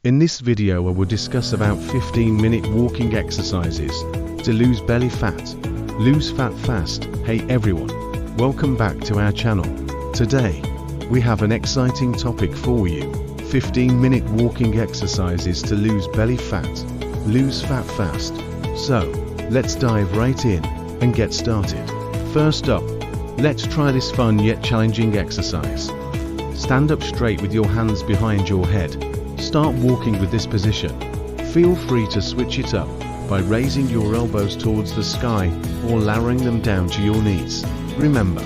In this video I will discuss about 15-minute walking exercises to lose belly fat. Lose fat fast. Hey everyone, welcome back to our channel. Today, we have an exciting topic for you. 15-minute walking exercises to lose belly fat. Lose fat fast. So, let's dive right in and get started. First up, let's try this fun yet challenging exercise. Stand up straight with your hands behind your head. Start walking with this position. Feel free to switch it up by raising your elbows towards the sky or lowering them down to your knees. Remember,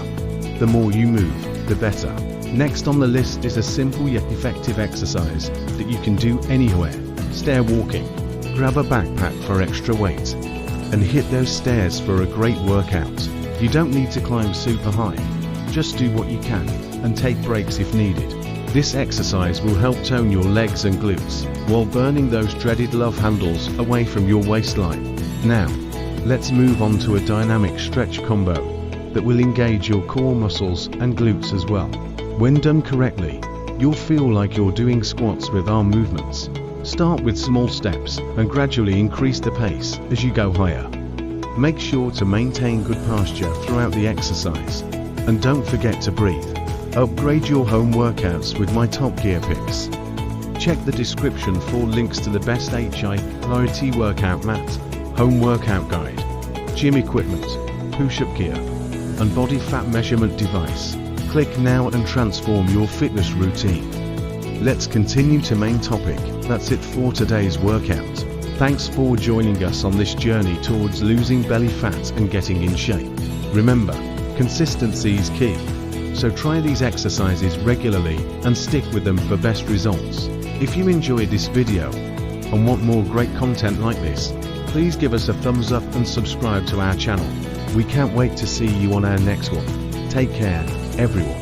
the more you move, the better. Next on the list is a simple yet effective exercise that you can do anywhere. Stair walking. Grab a backpack for extra weight and hit those stairs for a great workout. You don't need to climb super high. Just do what you can and take breaks if needed. This exercise will help tone your legs and glutes, while burning those dreaded love handles away from your waistline. Now, let's move on to a dynamic stretch combo that will engage your core muscles and glutes as well. When done correctly, you'll feel like you're doing squats with arm movements. Start with small steps and gradually increase the pace as you go higher. Make sure to maintain good posture throughout the exercise, and don't forget to breathe. Upgrade your home workouts with my top gear picks. Check the description for links to the best HIIT workout mat, home workout guide, gym equipment, push-up gear, and body fat measurement device. Click now and transform your fitness routine. Let's continue to main topic. That's it for today's workout. Thanks for joining us on this journey towards losing belly fat and getting in shape. Remember, consistency is key. So try these exercises regularly and stick with them for best results. If you enjoyed this video and want more great content like this, please give us a thumbs up and subscribe to our channel. We can't wait to see you on our next one. Take care, everyone.